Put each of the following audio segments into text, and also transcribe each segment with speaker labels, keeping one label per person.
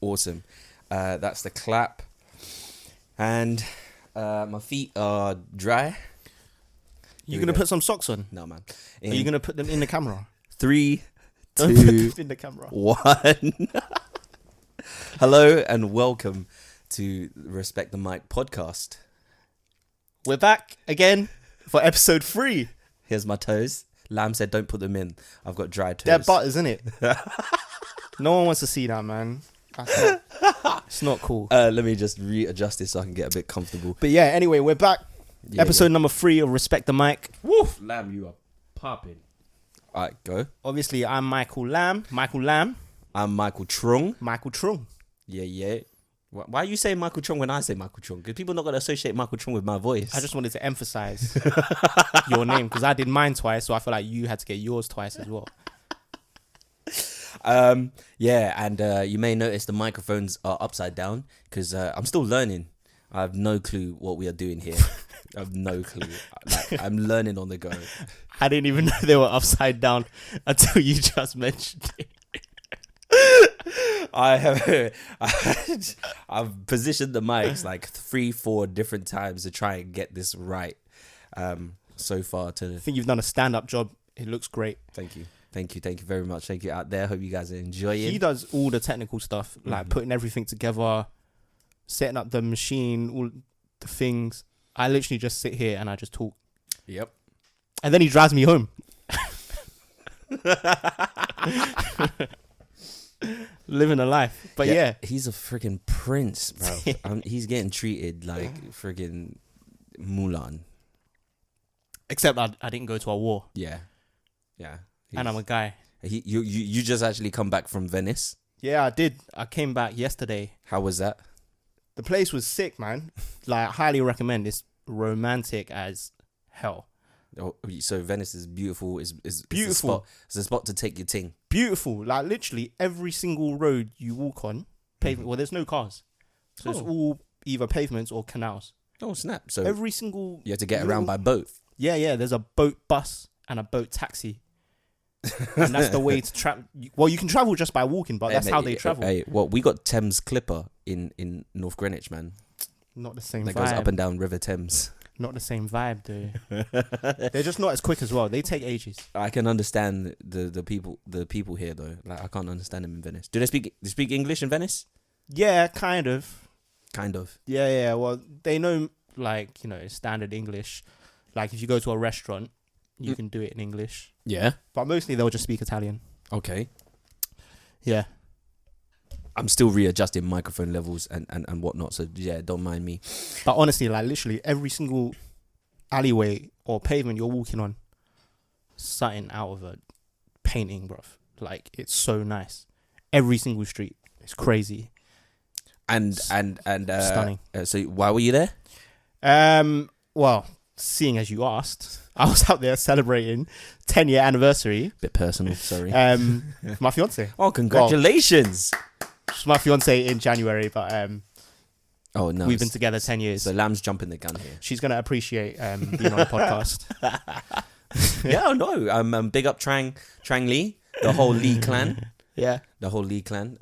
Speaker 1: Awesome. That's the clap. And my feet are dry.
Speaker 2: You gonna put some socks on?
Speaker 1: No, man.
Speaker 2: Are you gonna put them in the camera?
Speaker 1: 3,
Speaker 2: Don't put
Speaker 1: 2,
Speaker 2: them in the camera.
Speaker 1: 1. Hello and welcome to Respect the Mic podcast.
Speaker 2: We're back again for episode 3.
Speaker 1: Here's my toes. Lamb said don't put them in. I've got dry toes.
Speaker 2: They're butters, isn't it? No one wants to see that, man. It's not cool.
Speaker 1: Let me just readjust this so I can get a bit comfortable.
Speaker 2: But yeah, anyway, we're back. Episode number 3 of Respect the Mic.
Speaker 1: Woof! Lamb, you are popping. Alright, go.
Speaker 2: Obviously, I'm Michael Lamb.
Speaker 1: I'm Michael Trung.
Speaker 2: Michael Trung.
Speaker 1: Yeah. Why are you saying Michael Trung when I say Michael Trung? Because people are not going to associate Michael Trung with my voice.
Speaker 2: I just wanted to emphasize your name because I did mine twice, so I feel like you had to get yours twice as well.
Speaker 1: Yeah, and you may notice the microphones are upside down because I'm still learning. I have no clue what we are doing here. I have no clue. I'm learning on the go.
Speaker 2: I didn't even know they were upside down until you just mentioned it.
Speaker 1: I've positioned the mics like 3-4 different times to try and get this right. So far,
Speaker 2: I think you've done a stand-up job. It looks great.
Speaker 1: Thank you very much. Thank you out there. Hope you guys are enjoying.
Speaker 2: He does all the technical stuff, like putting everything together, setting up the machine, all the things. I literally just sit here and I just talk.
Speaker 1: Yep. And
Speaker 2: then he drives me home. Living a life. But yeah.
Speaker 1: He's a freaking prince, bro. He's getting treated like freaking Mulan.
Speaker 2: Except I didn't go to a war.
Speaker 1: Yeah.
Speaker 2: And I'm a guy.
Speaker 1: You just actually come back from Venice?
Speaker 2: Yeah, I did. I came back yesterday.
Speaker 1: How was that?
Speaker 2: The place was sick, man. Like, I highly recommend. It's romantic as hell.
Speaker 1: Oh, so Venice is beautiful. Is
Speaker 2: beautiful.
Speaker 1: It's a spot to take your ting.
Speaker 2: Beautiful. Like, literally every single road you walk on, pavement. Well, there's no cars, so it's all either pavements or canals.
Speaker 1: Oh snap! So
Speaker 2: every single
Speaker 1: you have to get around by boat.
Speaker 2: Yeah. There's a boat bus and a boat taxi, and that's the way to travel. Well, you can travel just by walking, but that's how they travel.
Speaker 1: Hey, well, we got Thames Clipper in North Greenwich, man.
Speaker 2: Not the same.
Speaker 1: That
Speaker 2: vibe.
Speaker 1: goes up and down River Thames.
Speaker 2: Not the same vibe, dude. They're just not as quick as well. They take ages.
Speaker 1: I can understand the people here though. Like I can't understand them in Venice. Do they speak English in Venice?
Speaker 2: Yeah, kind of. Yeah. Well, they know standard English. Like if you go to a restaurant, you can do it in English.
Speaker 1: Yeah.
Speaker 2: But mostly they'll just speak Italian.
Speaker 1: Okay.
Speaker 2: Yeah.
Speaker 1: I'm still readjusting microphone levels and whatnot, so yeah, don't mind me.
Speaker 2: But honestly, like literally every single alleyway or pavement you're walking on, something out of a painting, bruv. Like it's so nice. Every single street, it's crazy.
Speaker 1: And
Speaker 2: stunning.
Speaker 1: So why were you there?
Speaker 2: Well, seeing as you asked, I was out there celebrating 10-year anniversary.
Speaker 1: Bit personal, sorry.
Speaker 2: My fiance.
Speaker 1: Oh, congratulations.
Speaker 2: Well, she's my fiance in January, but
Speaker 1: oh no,
Speaker 2: we've been together 10 years.
Speaker 1: So Lamb's jumping the gun here.
Speaker 2: She's gonna appreciate being on the podcast.
Speaker 1: Yeah, no, big up Trang Lee, the whole Lee clan.
Speaker 2: Yeah,
Speaker 1: the whole Lee clan.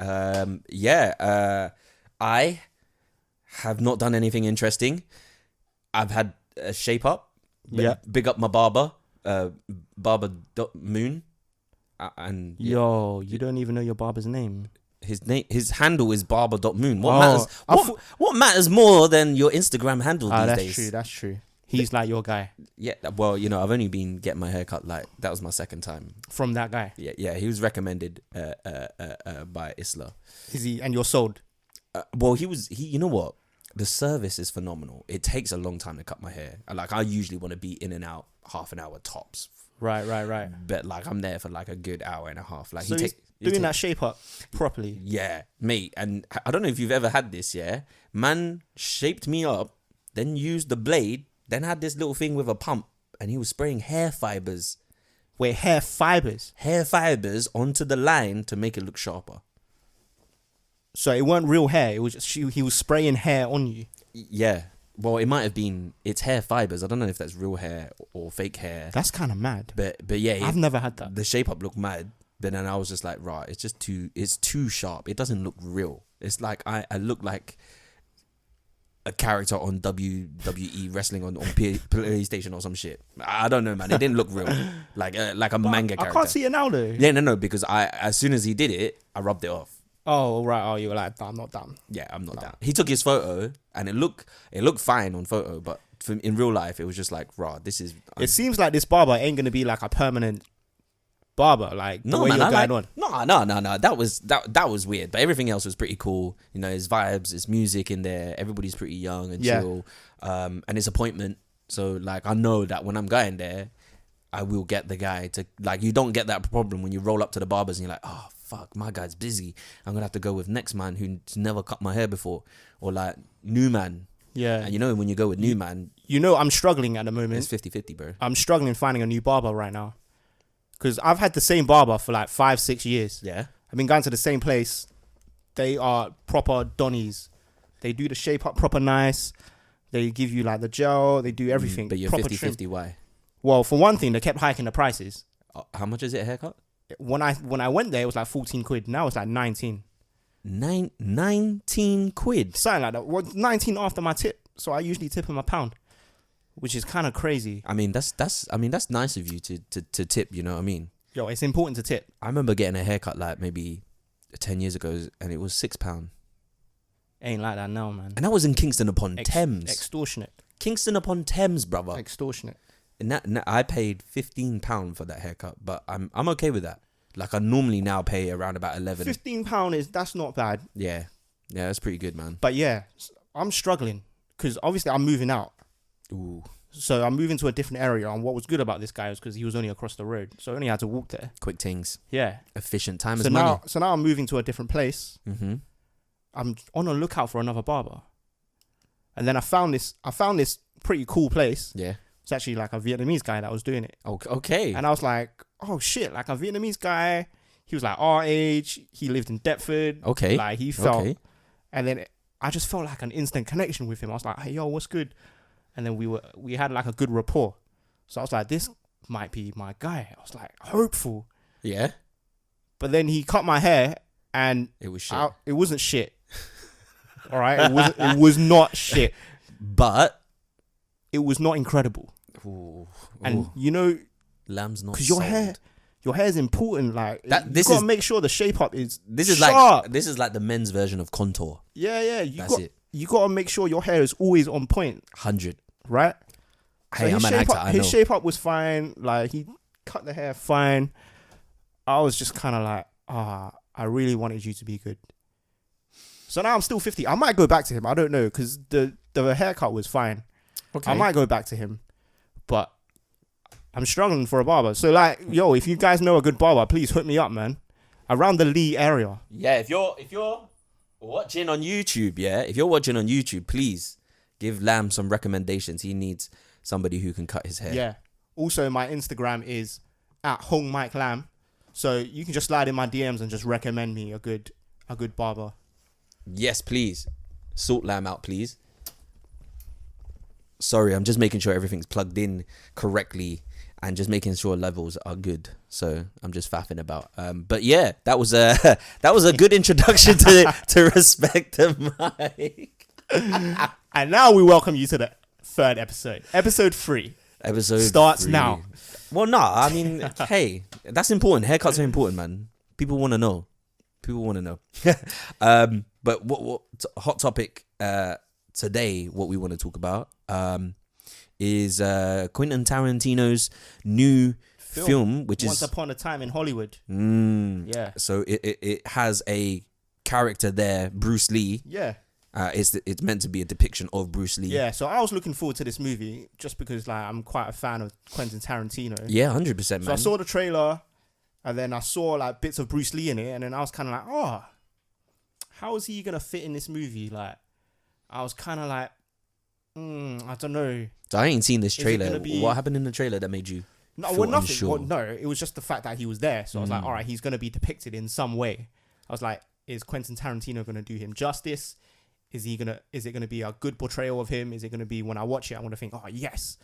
Speaker 1: I have not done anything interesting. I've had a shape up.
Speaker 2: Yeah,
Speaker 1: big up my barber, Moon. And
Speaker 2: yo, you don't even know your barber's name.
Speaker 1: His handle is barber.moon. What matters more than your Instagram handle these days?
Speaker 2: That's true. He's like your guy.
Speaker 1: Yeah, well, I've only been getting my hair cut, like, that was my second time.
Speaker 2: From that guy?
Speaker 1: Yeah, he was recommended by Isla.
Speaker 2: Is he, and you're sold?
Speaker 1: Well, he you know what? The service is phenomenal. It takes a long time to cut my hair. Like, I usually want to be in and out half an hour tops.
Speaker 2: Right.
Speaker 1: But, like, I'm there for, like, a good hour and a half. Like,
Speaker 2: so doing that shape up properly.
Speaker 1: Yeah, mate. And I don't know if you've ever had this, yeah? Man shaped me up, then used the blade, then had this little thing with a pump, and he was spraying hair fibers.
Speaker 2: Wait, hair fibers?
Speaker 1: Hair fibers onto the line to make it look sharper.
Speaker 2: So it weren't real hair. It was just, he was spraying hair on you.
Speaker 1: Yeah. Well, it might have been. It's hair fibers. I don't know if that's real hair or fake hair.
Speaker 2: That's kind of mad.
Speaker 1: But yeah,
Speaker 2: I've never had that.
Speaker 1: The shape up looked mad. But then I was just like, right, it's too sharp. It doesn't look real. It's like I look like a character on WWE wrestling on PlayStation or some shit. I don't know, man. It didn't look real, like a manga character.
Speaker 2: I can't see it now though.
Speaker 1: Yeah, no, because as soon as he did it, I rubbed it off.
Speaker 2: Oh right. Oh, you were like, I'm not done.
Speaker 1: Yeah, I'm not down. He took his photo and it looked fine on photo, but in real life, it was just like, raw. This is.
Speaker 2: It seems like this barber ain't gonna be like a permanent barber. Like the way you're going on.
Speaker 1: No. That was weird, but everything else was pretty cool. You know, his vibes, his music in there. Everybody's pretty young and chill. And his appointment. So like, I know that when I'm going there, I will get the guy to like. You don't get that problem when you roll up to the barbers and you're like, oh fuck, my guy's busy. I'm gonna have to go with next man who's never cut my hair before, or like new man.
Speaker 2: Yeah.
Speaker 1: And you know, when you go with new man,
Speaker 2: you know, I'm struggling at the moment.
Speaker 1: it's 50-50, bro.
Speaker 2: I'm struggling finding a new barber right now. Because I've had the same barber for like 5-6 years.
Speaker 1: Yeah.
Speaker 2: I've been going to the same place. They are proper Donnies. They do the shape up proper nice. They give you like the gel. They do everything.
Speaker 1: But you're 50-50, why?
Speaker 2: Well, for one thing, they kept hiking the prices.
Speaker 1: How much is it a haircut?
Speaker 2: When I went there, it was like 14 quid. Now it's like 19.
Speaker 1: 19 quid?
Speaker 2: Something like that. Well, 19 after my tip. So I usually tip him £1, which is kind of crazy.
Speaker 1: I mean, that's nice of you to tip, you know what I mean?
Speaker 2: Yo, it's important to tip.
Speaker 1: I remember getting a haircut like maybe 10 years ago and it was £6.
Speaker 2: Ain't like that now, man.
Speaker 1: And that was in Kingston upon Thames.
Speaker 2: Extortionate.
Speaker 1: Kingston upon Thames, brother.
Speaker 2: Extortionate.
Speaker 1: And that I paid £15 for that haircut, but I'm okay with that. Like I normally now pay around about 11.
Speaker 2: £15 that's not bad.
Speaker 1: Yeah, that's pretty good, man.
Speaker 2: But yeah, I'm struggling because obviously I'm moving out.
Speaker 1: Ooh,
Speaker 2: So I'm moving to a different area, and what was good about this guy was because he was only across the road, so I only had to walk there.
Speaker 1: quick things,
Speaker 2: Yeah.
Speaker 1: efficient time
Speaker 2: So
Speaker 1: is money.
Speaker 2: now I'm moving to a different place.
Speaker 1: Mm-hmm.
Speaker 2: I'm on a lookout for another barber, and then I found this pretty cool place.
Speaker 1: Yeah.
Speaker 2: It's actually like a Vietnamese guy that was doing it.
Speaker 1: Okay.
Speaker 2: And I was like, oh shit, like a Vietnamese guy. He was like our age. He lived in Deptford.
Speaker 1: Okay.
Speaker 2: Like he felt,
Speaker 1: Okay.
Speaker 2: and then I just felt like an instant connection with him. I was like, hey, yo, what's good? And then we had like a good rapport. So I was like, this might be my guy. I was like, hopeful.
Speaker 1: Yeah.
Speaker 2: But then he cut my hair and
Speaker 1: It was shit.
Speaker 2: it wasn't shit. All right. It was not shit.
Speaker 1: But
Speaker 2: It was not incredible.
Speaker 1: ooh,
Speaker 2: And you know,
Speaker 1: lamb's not
Speaker 2: because
Speaker 1: sold.
Speaker 2: your hair is important. Like
Speaker 1: That-
Speaker 2: you
Speaker 1: this
Speaker 2: gotta
Speaker 1: is-
Speaker 2: make sure the shape up is
Speaker 1: This is
Speaker 2: sharp.
Speaker 1: like the men's version of contour.
Speaker 2: Yeah.
Speaker 1: That's it.
Speaker 2: You gotta make sure your hair is always on point,
Speaker 1: 100.
Speaker 2: right?
Speaker 1: Hey,
Speaker 2: So
Speaker 1: I'm an actor. I know.
Speaker 2: his shape up was fine. Like he cut the hair fine. I was just kind of like, I really wanted you to be good. So now I'm still 50. I might go back to him. I don't know because the haircut was fine.
Speaker 1: Okay.
Speaker 2: I might go back to him, but I'm struggling for a barber. So like, yo, if you guys know a good barber, please hook me up, man. Around the Lee area.
Speaker 1: Yeah, if you're watching on YouTube, please give Lamb some recommendations. He needs somebody who can cut his hair.
Speaker 2: Yeah. Also, my Instagram is @HongMikeLam. So you can just slide in my DMs and just recommend me a good barber.
Speaker 1: Yes, please. Sort Lamb out, please. Sorry, I'm just making sure everything's plugged in correctly and just making sure levels are good. So I'm just faffing about. But yeah, that was a good introduction to Respect the Mic.
Speaker 2: And now we welcome you to the third episode. Episode 3.
Speaker 1: Episode
Speaker 2: starts
Speaker 1: 3.
Speaker 2: now.
Speaker 1: Well, nah, I mean, hey, that's important. Haircuts are important, man. People want to know. But what hot topic today, what we want to talk about is Quentin Tarantino's new film, which
Speaker 2: Once
Speaker 1: is
Speaker 2: Upon a Time in Hollywood. Yeah.
Speaker 1: So it has a character there, Bruce Lee.
Speaker 2: Yeah.
Speaker 1: It's meant to be a depiction of Bruce Lee.
Speaker 2: Yeah, so I was looking forward to this movie just because like I'm quite a fan of Quentin Tarantino.
Speaker 1: Yeah, 100%, man.
Speaker 2: So I saw the trailer and then I saw like bits of Bruce Lee in it and then I was kind of like, oh, how is he going to fit in this movie? Like, I was kind of like, I don't know.
Speaker 1: So I ain't seen this
Speaker 2: Is it
Speaker 1: trailer.
Speaker 2: gonna be-
Speaker 1: What happened in the trailer that made you
Speaker 2: No,
Speaker 1: feel
Speaker 2: well, nothing.
Speaker 1: unsure?
Speaker 2: Well, no, it was just the fact that he was there. So I was like, all right, he's going to be depicted in some way. I was like, is Quentin Tarantino going to do him justice? Is it going to be a good portrayal of him? Is it going to be when I watch it, I'm going to think, oh, yes.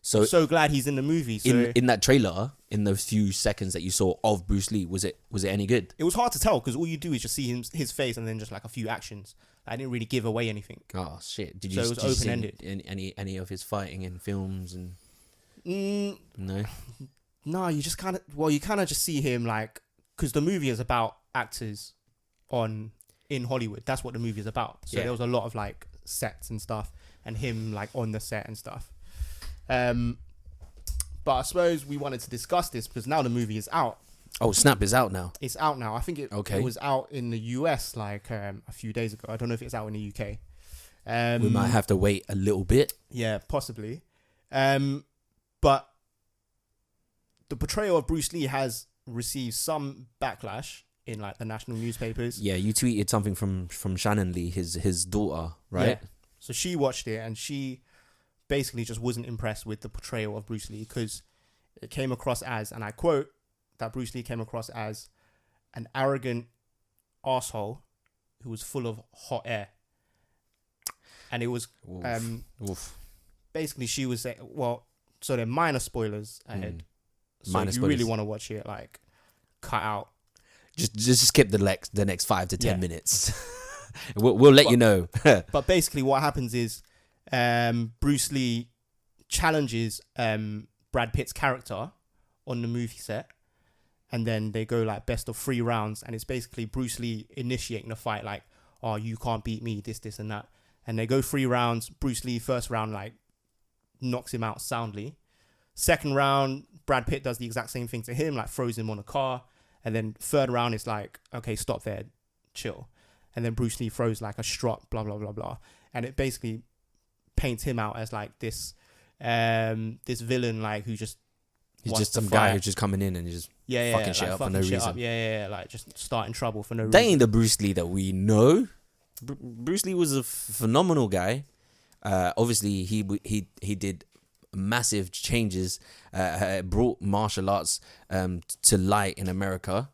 Speaker 2: so glad he's in the movie. So
Speaker 1: in that trailer, in those few seconds that you saw of Bruce Lee, was it any good?
Speaker 2: it was hard to tell because all you do is just see his face and then just like a few actions. I didn't really give away anything.
Speaker 1: Oh shit! Did
Speaker 2: So
Speaker 1: you?
Speaker 2: it was
Speaker 1: did you see
Speaker 2: open-ended.
Speaker 1: any of his fighting in films and no?
Speaker 2: No, you just kind of just see him like, because the movie is about actors in Hollywood. That's what the movie is about. So there was a lot of like sets and stuff, and him like on the set and stuff. But I suppose we wanted to discuss this because now the movie is out.
Speaker 1: Oh, Snap is out now.
Speaker 2: It's out now. I think it was out in the US like a few days ago. I don't know if it's out in the UK.
Speaker 1: We might have to wait a little bit.
Speaker 2: Yeah, possibly. But the portrayal of Bruce Lee has received some backlash in like the national newspapers.
Speaker 1: Yeah, you tweeted something from Shannon Lee, his daughter, right?
Speaker 2: Yeah. So she watched it and she basically just wasn't impressed with the portrayal of Bruce Lee because it came across as, and I quote, that Bruce Lee came across as an arrogant asshole who was full of hot air. And it was basically she was saying, well, so they're minor spoilers ahead. So if you really want to watch it, like, cut out.
Speaker 1: Just skip the next 5 to 10 minutes. we'll let you know.
Speaker 2: But basically what happens is Bruce Lee challenges Brad Pitt's character on the movie set, and then they go like best of 3 rounds, and it's basically Bruce Lee initiating the fight, like, oh, you can't beat me, this and that. And they go 3 rounds. Bruce Lee first round like knocks him out soundly. Second round, Brad Pitt does the exact same thing to him, like throws him on a car. And then third round is like, okay, stop there, chill. And then Bruce Lee throws like a strut, blah blah blah blah, and it basically paints him out as like this villain, like who's just
Speaker 1: just some guy who's just coming in and just fucking shit
Speaker 2: like
Speaker 1: up for no reason.
Speaker 2: Like just starting trouble for no reason.
Speaker 1: That ain't the Bruce Lee that we know. Bruce Lee was a phenomenal guy. Obviously, he did massive changes, brought martial arts to light in America.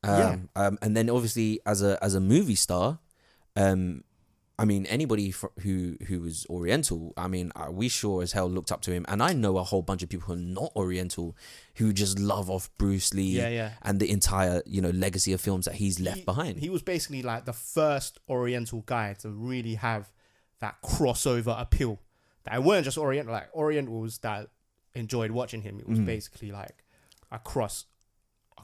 Speaker 1: And then obviously as a movie star, I mean, anybody who was Oriental, I mean, we sure as hell looked up to him. And I know a whole bunch of people who are not Oriental who just love off Bruce Lee and the entire, legacy of films that he's left behind.
Speaker 2: He was basically like the first Oriental guy to really have that crossover appeal. That weren't just Oriental, like Orientals that enjoyed watching him. It was basically like across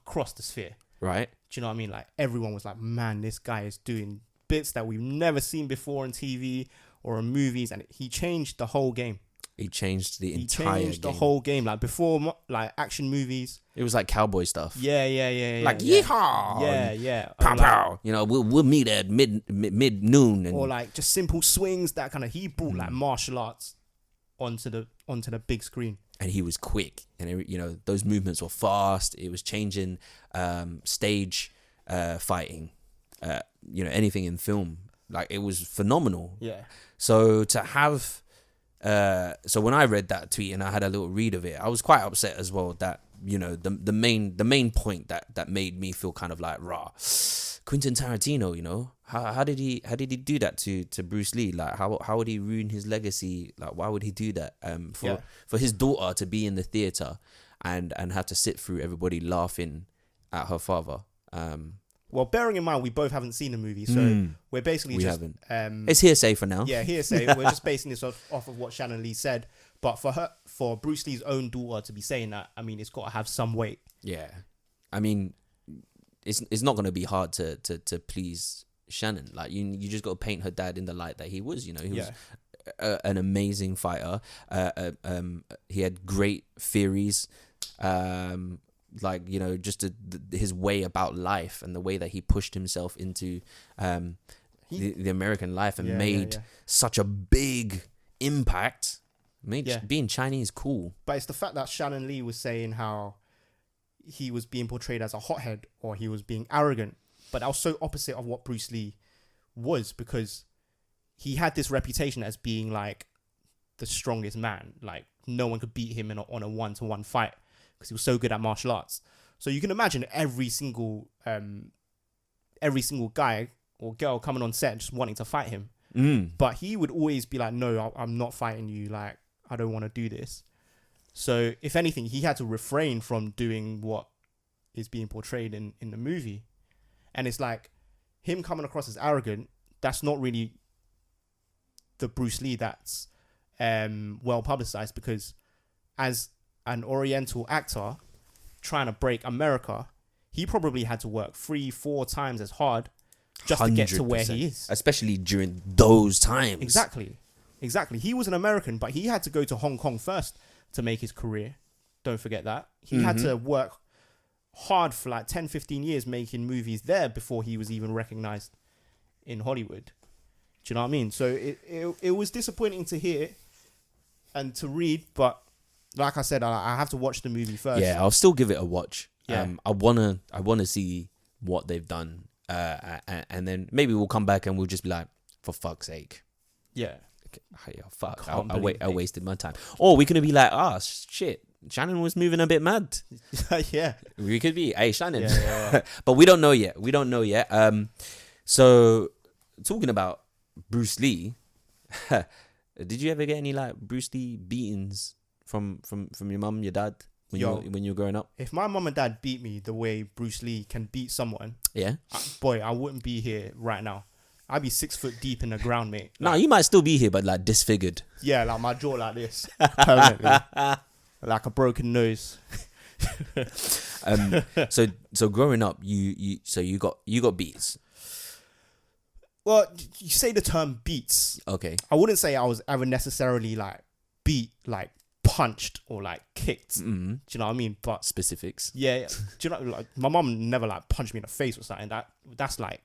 Speaker 2: the sphere.
Speaker 1: Right.
Speaker 2: Do you know what I mean? Like everyone was like, man, this guy is doing bits that we've never seen before on TV or in movies, and he changed the whole game.
Speaker 1: He changed the entire game.
Speaker 2: The whole game. Like before, like action movies,
Speaker 1: it was like cowboy stuff.
Speaker 2: Yeah.
Speaker 1: Like yeehaw. Yeah. Pow pow. We'll meet at mid noon,
Speaker 2: or like just simple swings. That kind of. He brought like martial arts onto the big screen.
Speaker 1: And he was quick, and those movements were fast. It was changing stage fighting. Anything in film, like it was phenomenal.
Speaker 2: Yeah.
Speaker 1: So to have, so when I read that tweet and I had a little read of it, I was quite upset as well that the main point that made me feel kind of like rah, Quentin Tarantino. How did he do that to Bruce Lee? Like how would he ruin his legacy? Like why would he do that? For his daughter to be in the theater and have to sit through everybody laughing at her father.
Speaker 2: Well, bearing in mind we both haven't seen the movie, so we're basically
Speaker 1: it's hearsay for now.
Speaker 2: Yeah, hearsay. We're just basing this off of what Shannon Lee said. But for Bruce Lee's own daughter to be saying that, I mean, it's got to have some weight.
Speaker 1: Yeah, I mean, it's not going to be hard to please Shannon. Like you just got to paint her dad in the light that he was. He was an amazing fighter. He had great theories. Just his way about life and the way that he pushed himself into the American life and made such a big impact. Being Chinese cool.
Speaker 2: But it's the fact that Shannon Lee was saying how he was being portrayed as a hothead or he was being arrogant. But that was so opposite of what Bruce Lee was, because he had this reputation as being like the strongest man. Like no one could beat him on a one-to-one fight, because he was so good at martial arts. So you can imagine every single guy or girl coming on set just wanting to fight him. But he would always be like, no, I'm not fighting you. Like, I don't want to do this. So if anything, he had to refrain from doing what is being portrayed in the movie. And it's like him coming across as arrogant. That's not really the Bruce Lee that's well publicized, because as an Oriental actor trying to break America, he probably had to work 3-4 times as hard just to get to where he is.
Speaker 1: Especially during those times.
Speaker 2: Exactly. He was an American, but he had to go to Hong Kong first to make his career. Don't forget that. He had to work hard for like 10-15 years making movies there before he was even recognized in Hollywood. Do you know what I mean? So it was disappointing to hear and to read, but like I said, I have to watch the movie first.
Speaker 1: Yeah, I'll still give it a watch.
Speaker 2: Yeah.
Speaker 1: I wanna see what they've done, and then maybe we'll come back and we'll just be like, for fuck's sake.
Speaker 2: Yeah.
Speaker 1: Hey, oh, fuck, I
Speaker 2: I
Speaker 1: wasted my time. Or we could be like, shit, Shannon was moving a bit mad.
Speaker 2: Yeah.
Speaker 1: We could be, hey, Shannon.
Speaker 2: Yeah.
Speaker 1: But we don't know yet. So talking about Bruce Lee, did you ever get any like Bruce Lee beatings from your mum, your dad when you were growing up?
Speaker 2: If my mum and dad beat me the way Bruce Lee can beat someone,
Speaker 1: yeah,
Speaker 2: I wouldn't be here right now. I'd be 6 foot deep in the ground, mate.
Speaker 1: No, you might still be here, but like disfigured.
Speaker 2: Yeah, like my jaw like this, permanently, like a broken nose.
Speaker 1: So growing up, you got beats.
Speaker 2: Well, you say the term beats.
Speaker 1: Okay.
Speaker 2: I wouldn't say I was ever necessarily like beat, like punched or like kicked.
Speaker 1: Mm-hmm.
Speaker 2: Do you know what I mean? But
Speaker 1: Specifics.
Speaker 2: yeah. Do you know, like my mum never like punched me in the face or something. That's like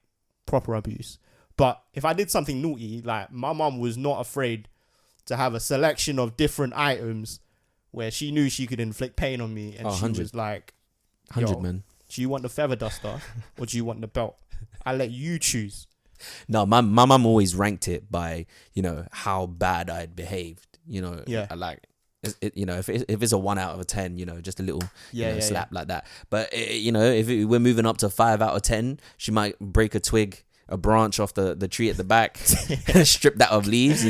Speaker 2: proper abuse. But if I did something naughty, like my mum was not afraid to have a selection of different items where she knew she could inflict pain on me, and she
Speaker 1: 100.
Speaker 2: was like,
Speaker 1: 100, man.
Speaker 2: Do you want the feather duster or do you want the belt? I let you choose.
Speaker 1: No, my mum always ranked it by, how bad I'd behaved.
Speaker 2: Yeah.
Speaker 1: Like, if it's a 1 out of 10, just a little slap like that. But, if we're moving up to 5 out of 10, she might break a branch off the tree at the back, strip that of leaves,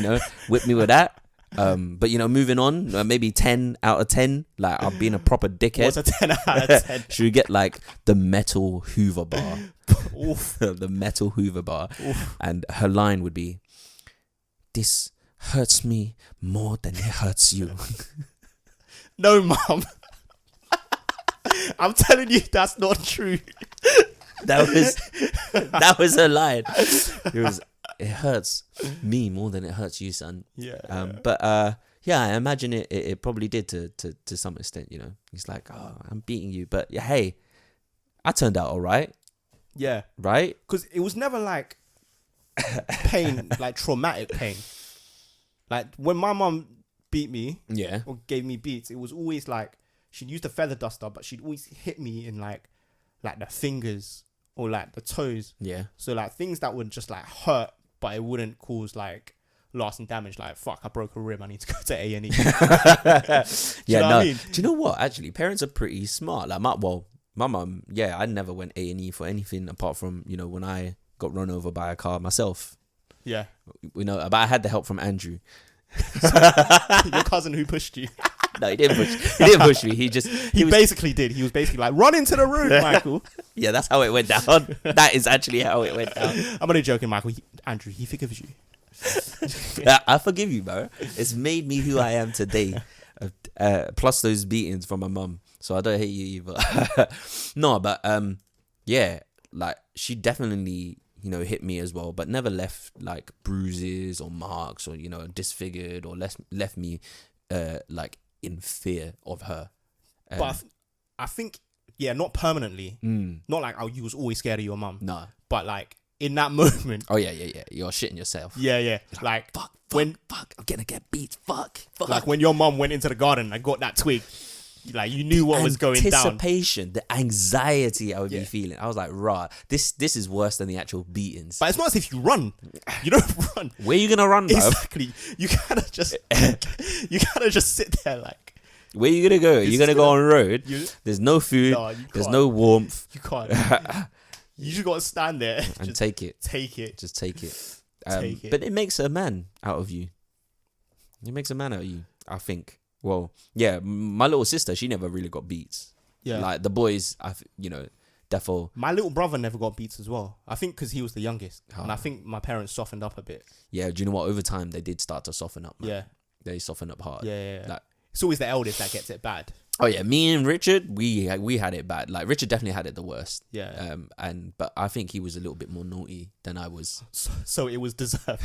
Speaker 1: whip me with that. But moving on, maybe 10 out of 10, like I've been a proper dickhead.
Speaker 2: What's a 10 out of 10?
Speaker 1: Should we get like the metal Hoover bar?
Speaker 2: Oof.
Speaker 1: The metal Hoover bar.
Speaker 2: Oof.
Speaker 1: And her line would be, "This hurts me more than it hurts you."
Speaker 2: No, mum. I'm telling you, that's not true.
Speaker 1: That was her line. It hurts me more than it hurts you, son.
Speaker 2: Yeah.
Speaker 1: But I imagine it probably did to some extent. He's like, oh, I'm beating you, but yeah, hey, I turned out all right.
Speaker 2: Yeah.
Speaker 1: Right?
Speaker 2: Because it was never like pain, like traumatic pain. Like when my mum beat me,
Speaker 1: yeah,
Speaker 2: or gave me beats, it was always like she'd use the feather duster, but she'd always hit me in like the fingers or like the toes.
Speaker 1: Yeah.
Speaker 2: So like things that would just like hurt, but it wouldn't cause like lasting damage. Like, fuck, I broke a rib, I need to go to A&E.
Speaker 1: Yeah, no.
Speaker 2: I mean?
Speaker 1: Do you know what? Actually, parents are pretty smart. Like my mum, yeah, I never went A&E for anything apart from, when I got run over by a car myself.
Speaker 2: Yeah.
Speaker 1: But I had the help from Andrew.
Speaker 2: Your cousin who pushed you.
Speaker 1: No, he didn't push me. He
Speaker 2: basically did. He was basically like, run into the room, Michael.
Speaker 1: Yeah, that's how it went down. That is actually how it went down.
Speaker 2: I'm only joking, Michael. Andrew, he forgives you.
Speaker 1: I forgive you, bro. It's made me who I am today. Plus those beatings from my mum. So I don't hate you either. No, but yeah, like she definitely, hit me as well, but never left like bruises or marks or, disfigured or left me like in fear of her.
Speaker 2: But I think, yeah, not permanently. Not like, you was always scared of your mum.
Speaker 1: No.
Speaker 2: But like in that moment.
Speaker 1: Oh, yeah. You're shitting yourself.
Speaker 2: Yeah. Like
Speaker 1: fuck,
Speaker 2: when
Speaker 1: I'm gonna get beat. Fuck.
Speaker 2: Like when your mum went into the garden and got that twig, like you knew what was going down.
Speaker 1: Anticipation, the anxiety I would be feeling. I was like, rah, this is worse than the actual beatings.
Speaker 2: But it's not as if you run. You don't run.
Speaker 1: Where are you gonna run, bro?
Speaker 2: Exactly. You kind of just sit there like.
Speaker 1: Where are you gonna go? You're gonna go on road. There's no food.
Speaker 2: No,
Speaker 1: there's no warmth.
Speaker 2: You can't. You just gotta stand there
Speaker 1: and take it.
Speaker 2: Just take it.
Speaker 1: But it makes a man out of you. It makes a man out of you. I think. Well, yeah, my little sister, she never really got beats.
Speaker 2: Yeah.
Speaker 1: Like the boys, defo.
Speaker 2: My little brother never got beats as well. I think because he was the youngest, and I think my parents softened up a bit.
Speaker 1: Yeah, do you know what? Over time, they did start to soften up. Man.
Speaker 2: Yeah,
Speaker 1: they soften up hard.
Speaker 2: Yeah.
Speaker 1: Like,
Speaker 2: it's always the eldest that gets it bad.
Speaker 1: Oh yeah, me and Richard, we had it bad. Like Richard definitely had it the worst.
Speaker 2: Yeah.
Speaker 1: But I think he was a little bit more naughty than I was.
Speaker 2: So it was deserved.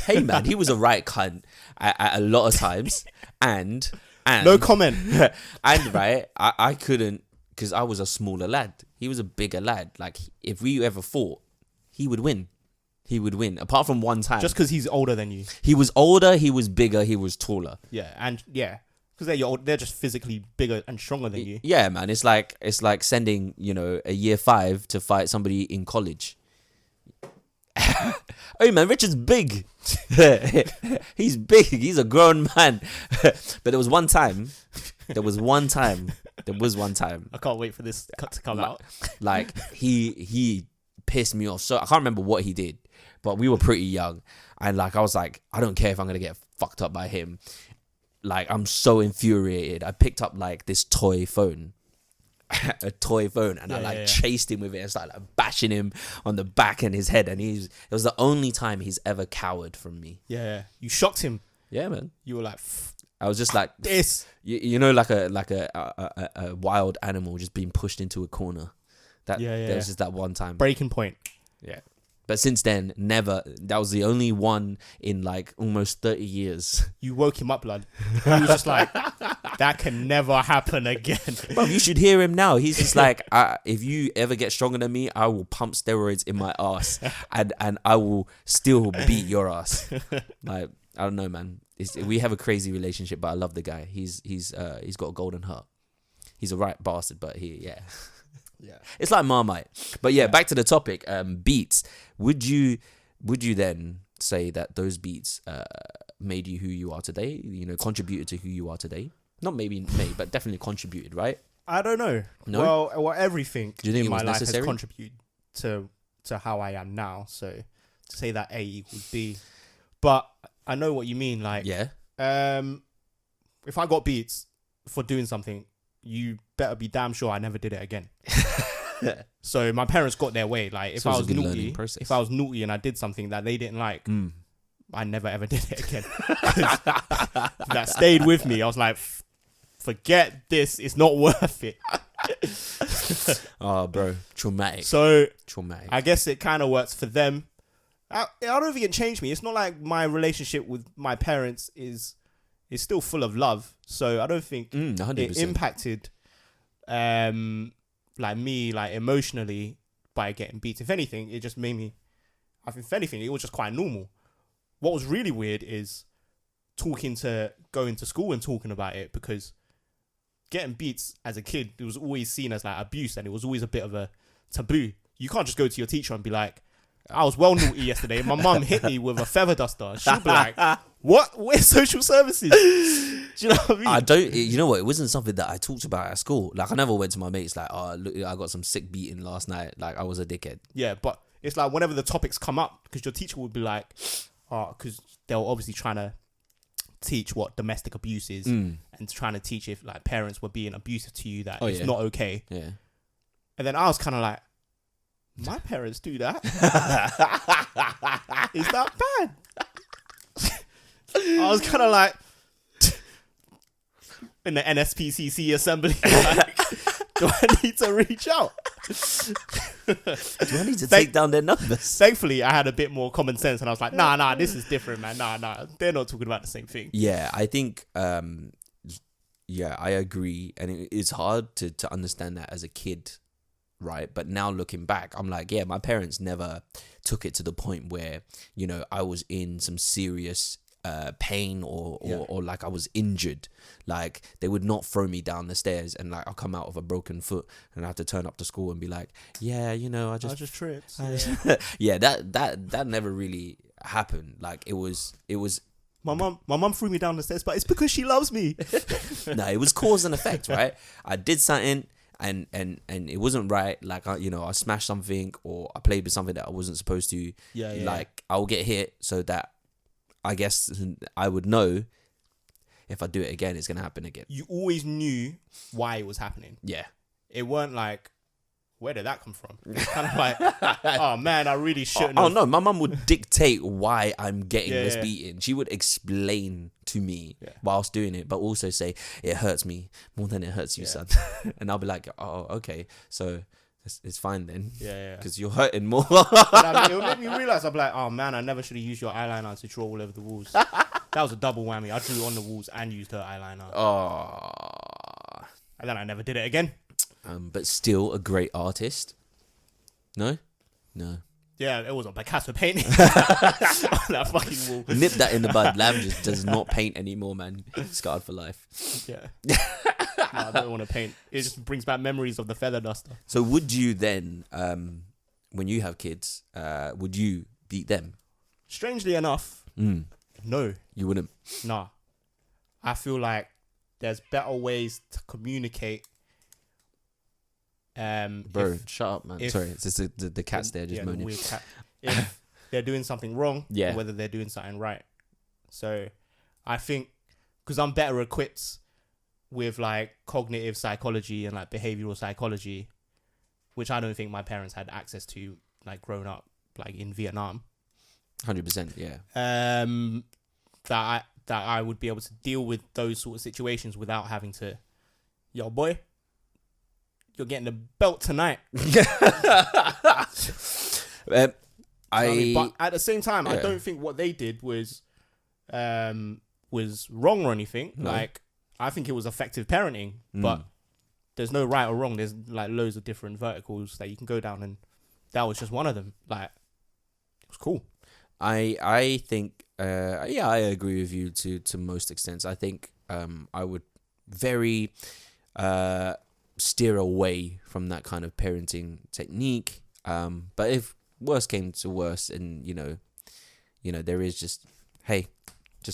Speaker 1: Hey man, he was a right cunt at a lot of times, and
Speaker 2: no comment.
Speaker 1: And right, I couldn't, because I was a smaller lad. He was a bigger lad. Like if we ever fought, he would win. He would win. Apart from one time,
Speaker 2: just because he's older than you.
Speaker 1: He was older. He was bigger. He was taller.
Speaker 2: Yeah, because they're just physically bigger and stronger than you.
Speaker 1: Yeah, man. It's like sending a year 5 to fight somebody in college. Oh man, Richard's big. He's big. He's a grown man. But there was one time. I
Speaker 2: can't wait for this to come out.
Speaker 1: Like he pissed me off. So I can't remember what he did, but we were pretty young, and like I was like, I don't care if I'm gonna get fucked up by him. Like I'm so infuriated. I picked up like this toy phone. A toy phone, and I chased him with it and started like bashing him on the back and his head, and it was the only time he's ever cowered from me.
Speaker 2: Yeah, you shocked him.
Speaker 1: Yeah, man.
Speaker 2: You were like,
Speaker 1: I was just like
Speaker 2: this,
Speaker 1: like a wild animal just being pushed into a corner. There was just that one time.
Speaker 2: Breaking point.
Speaker 1: Yeah. But since then, never. That was the only one in like almost 30 years.
Speaker 2: You woke him up, blood. He was just like, that can never happen again.
Speaker 1: Bro, you should hear him now. He's just like, if you ever get stronger than me, I will pump steroids in my ass, and I will still beat your ass. Like, I don't know, man. We have a crazy relationship, but I love the guy. He's got a golden heart. He's a right bastard, but yeah. It's like Marmite. But yeah, back to the topic. Beats. Would you then say that those beats made you who you are today? Contributed to who you are today? Not maybe made, but definitely contributed, right?
Speaker 2: I don't know. No? Well, everything
Speaker 1: Do you think
Speaker 2: in my life
Speaker 1: necessary?
Speaker 2: has contributed to how I am now. So to say that A equals B, but I know what you mean. Like,
Speaker 1: yeah.
Speaker 2: If I got beats for doing something, you better be damn sure I never did it again. So my parents got their way. Like if I was naughty and I did something that they didn't like, I never ever did it again. That stayed with me. I was like, forget this. It's not worth it.
Speaker 1: Oh, bro, traumatic.
Speaker 2: So
Speaker 1: traumatic.
Speaker 2: I guess it kind of works for them. I don't think it changed me. It's not like my relationship with my parents is still full of love. So I don't think
Speaker 1: 100%.
Speaker 2: it impacted like me, like emotionally, by getting beat. If anything, it just made me, I think if anything, it was just quite normal. What was really weird is going to school and talking about it, because getting beats as a kid, it was always seen as like abuse, and it was always a bit of a taboo. You can't just go to your teacher and be like, I was well naughty yesterday. My mum hit me with a feather duster. She'll be like, what? Where's social services? Do you know what I mean?
Speaker 1: You know what? It wasn't something that I talked about at school. Like, I never went to my mates like, oh, look, I got some sick beating last night. Like, I was a dickhead.
Speaker 2: Yeah, but it's like whenever the topics come up, because your teacher would be like, because they're obviously trying to teach what domestic abuse is, and trying to teach if like parents were being abusive to you, that it's not okay.
Speaker 1: Yeah.
Speaker 2: And then I was kind of like, my parents do that? Is that bad? I was kind of like, in the NSPCC assembly, like, do I need to reach out?
Speaker 1: Do I need to take down their numbers?
Speaker 2: Thankfully, I had a bit more common sense, and I was like, nah, this is different, man. Nah, they're not talking about the same thing.
Speaker 1: Yeah, I think, I agree. And it's hard to understand that as a kid, right? But now looking back, I'm like, yeah, my parents never took it to the point where, I was in some serious pain or like I was injured. Like, they would not throw me down the stairs and like I'll come out of a broken foot and I have to turn up to school and be like, yeah, I just
Speaker 2: tripped.
Speaker 1: Yeah, that never really happened. Like, it was
Speaker 2: my mum threw me down the stairs, but it's because she loves me.
Speaker 1: No, it was cause and effect, right? I did something and it wasn't right. Like, I smashed something or I played with something that I wasn't supposed to.
Speaker 2: Yeah.
Speaker 1: Like, I'll get hit so that I guess I would know if I do it again, it's gonna happen again.
Speaker 2: You always knew why it was happening.
Speaker 1: Yeah.
Speaker 2: It weren't like, where did that come from? It's kind of like, oh man, I really shouldn't.
Speaker 1: Oh no, my mum would dictate why I'm getting this
Speaker 2: Yeah.
Speaker 1: beating. She would explain to me whilst doing it, but also say it hurts me more than it hurts you, son. And I'll be like, oh, okay, so it's fine then.
Speaker 2: Yeah.
Speaker 1: Because you're hurting more.
Speaker 2: But it would make me realize, I'll be like, oh man, I never should have used your eyeliner to draw all over the walls. That was a double whammy. I drew on the walls and used her eyeliner.
Speaker 1: Oh.
Speaker 2: And then I never did it again.
Speaker 1: But still a great artist. No.
Speaker 2: Yeah, it was a Picasso painting on that fucking wall.
Speaker 1: Nip that in the bud. Lamb just does not paint anymore, man. Scarred for life.
Speaker 2: Yeah. No, I don't want to paint. It just brings back memories of the feather duster.
Speaker 1: So would you then, when you have kids, would you beat them?
Speaker 2: Strangely enough, no.
Speaker 1: You wouldn't.
Speaker 2: Nah. I feel like there's better ways to communicate.
Speaker 1: Bro, shut up, man. Sorry, it's just the cat's there just moaning.
Speaker 2: The weird cat. If they're doing something wrong,
Speaker 1: Yeah.
Speaker 2: or whether they're doing something right. So I think because I'm better equipped with like cognitive psychology and like behavioral psychology, which I don't think my parents had access to like growing up like in Vietnam.
Speaker 1: 100%, yeah.
Speaker 2: That I would be able to deal with those sort of situations without having to, yo boy, you're getting the belt tonight.
Speaker 1: But
Speaker 2: at the same time, I
Speaker 1: Yeah.
Speaker 2: don't think what they did was wrong or anything.
Speaker 1: No.
Speaker 2: Like, I think it was effective parenting, but there's no right or wrong. There's like loads of different verticals that you can go down, and that was just one of them. Like, it was cool.
Speaker 1: I think I agree with you to most extents. I think I would very steer away from that kind of parenting technique. But if worse came to worse, and you know there is just a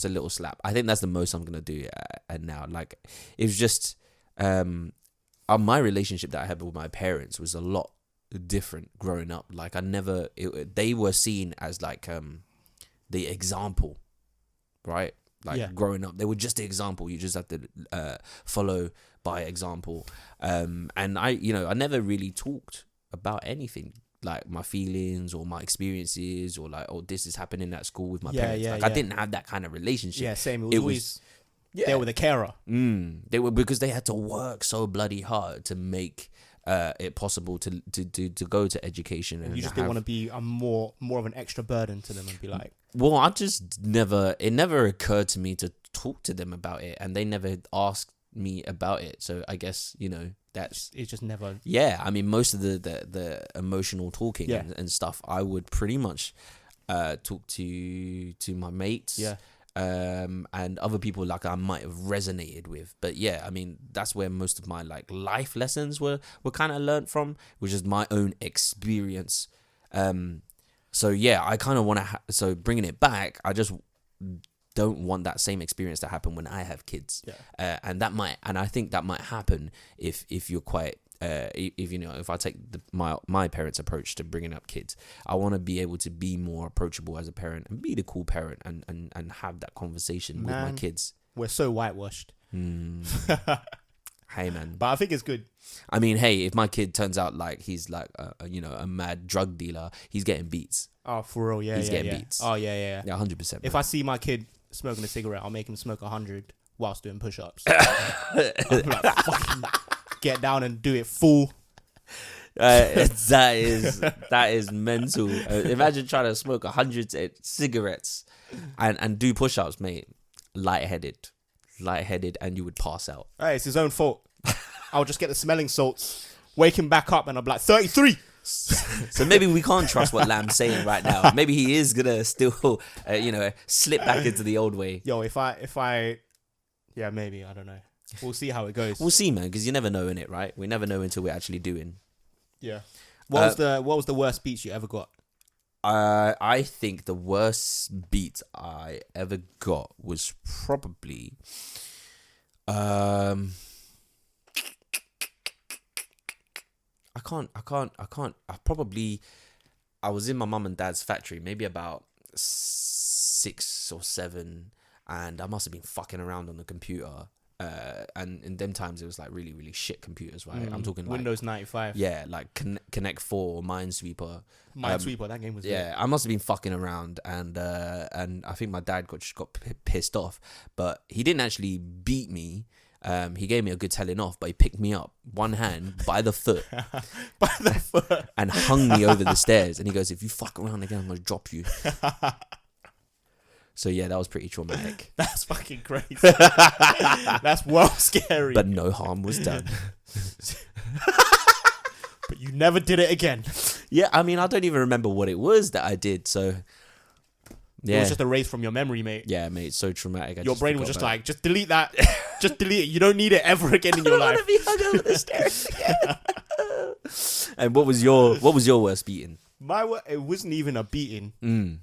Speaker 1: little slap. I think that's the most I'm gonna do. And now, like, it was just my relationship that I had with my parents was a lot different growing up. Like, they were seen as like the example, right? Like, growing up, they were just the example. You just have to follow by example. And I never really talked about anything, like my feelings or my experiences, or like, oh, this is happening at school with my parents. I didn't have that kind of relationship.
Speaker 2: Yeah, same. It was they were the carer.
Speaker 1: They were, because they had to work so bloody hard to make it possible to go to education, and
Speaker 2: you just didn't want to be a more of an extra burden to them and be like,
Speaker 1: well, it never occurred to me to talk to them about it, and they never asked me about it. So I guess it's
Speaker 2: just never.
Speaker 1: Yeah, I mean, most of the emotional talking and stuff, I would pretty much talk to my mates.
Speaker 2: Yeah.
Speaker 1: And other people like I might have resonated with. But yeah, I mean, that's where most of my like life lessons were kind of learnt from, which is my own experience. So yeah, I kind of want to so bringing it back, I just don't want that same experience to happen when I have kids. And I think that might happen if you're quite if I take my parents' approach to bringing up kids. I want to be able to be more approachable as a parent and be the cool parent and have that conversation with my kids.
Speaker 2: We're so whitewashed.
Speaker 1: Hey man,
Speaker 2: but I think it's good.
Speaker 1: I mean, hey, if my kid turns out like he's like a mad drug dealer, he's getting beats.
Speaker 2: Oh, for real, yeah,
Speaker 1: he's getting beats.
Speaker 2: Oh yeah,
Speaker 1: 100%.
Speaker 2: If I see my kid smoking a cigarette, I'll make him smoke 100 whilst doing push-ups. I'm like, fucking get down and do it full.
Speaker 1: That is mental. Imagine trying to smoke 100 cigarettes and do push-ups, mate. Lightheaded, and you would pass out.
Speaker 2: Hey, it's his own fault. I'll just get the smelling salts, wake him back up, and I'm like 33.
Speaker 1: So maybe we can't trust what Lamb's saying right now. Maybe he is gonna still, slip back into the old way.
Speaker 2: Yo, if I, yeah, maybe, I don't know. We'll see how it goes.
Speaker 1: We'll see, man, because you never know in it, right? We never know until we're actually doing.
Speaker 2: Yeah. What was the worst beats you ever got?
Speaker 1: I think the worst beat I ever got was probably, I was in my mum and dad's factory, maybe about 6 or 7, and I must have been fucking around on the computer. And in them times, it was like really, really shit computers, right? I'm talking like
Speaker 2: Windows 95.
Speaker 1: Yeah, like Connect 4, Minesweeper.
Speaker 2: Minesweeper, that game was
Speaker 1: Yeah, I must have been fucking around, and I think my dad just got pissed off, but he didn't actually beat me. He gave me a good telling off, but he picked me up one hand by the foot, and hung me over the stairs. And he goes, "If you fuck around again, I'm gonna drop you." So yeah, that was pretty traumatic.
Speaker 2: That's fucking crazy. That's well scary.
Speaker 1: But no harm was done.
Speaker 2: But you never did it again.
Speaker 1: Yeah, I mean, I don't even remember what it was that I did. So yeah,
Speaker 2: it was just erased from your memory, mate.
Speaker 1: Yeah, mate, it's so traumatic.
Speaker 2: Your brain was just like, just delete that. Just delete it. You don't need it ever again in your life.
Speaker 1: I don't want to be hung over the stairs again. And what was your worst beating?
Speaker 2: It wasn't even a beating,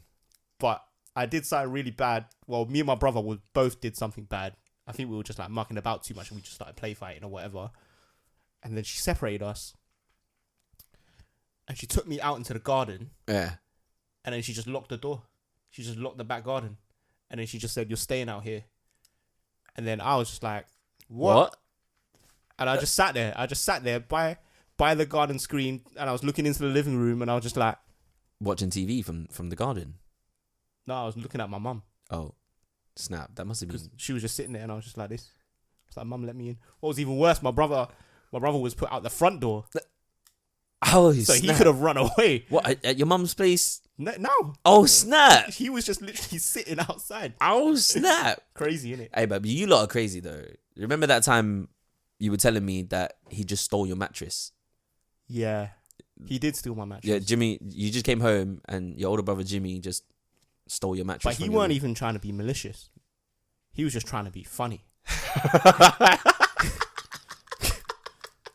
Speaker 2: but I did something really bad. Well, me and my brother both did something bad. I think we were just like mucking about too much, and we just started play fighting or whatever. And then she separated us, and she took me out into the garden.
Speaker 1: Yeah.
Speaker 2: And then she just locked the door. She just locked the back garden, and then she just said, "You're staying out here." And then I was just like, "What?" And I just sat there. I just sat there by the garden screen, and I was looking into the living room, and I was just like,
Speaker 1: watching TV from the garden.
Speaker 2: No, I was looking at my mum.
Speaker 1: Oh, snap! That must have been.
Speaker 2: She was just sitting there, and I was just like this. I was like, "Mum, let me in." What was even worse, my brother was put out the front door.
Speaker 1: Oh,
Speaker 2: so
Speaker 1: snap.
Speaker 2: he could have run away.
Speaker 1: What, at your mum's place?
Speaker 2: No.
Speaker 1: Oh, snap!
Speaker 2: He was just literally sitting outside.
Speaker 1: Oh, snap!
Speaker 2: Crazy, innit?
Speaker 1: Hey, but you lot are crazy though. Remember that time you were telling me that he just stole your mattress?
Speaker 2: Yeah, he did steal my mattress.
Speaker 1: Yeah, Jimmy, you just came home and your older brother Jimmy just stole your mattress.
Speaker 2: But he weren't even trying to be malicious. He was just trying to be funny.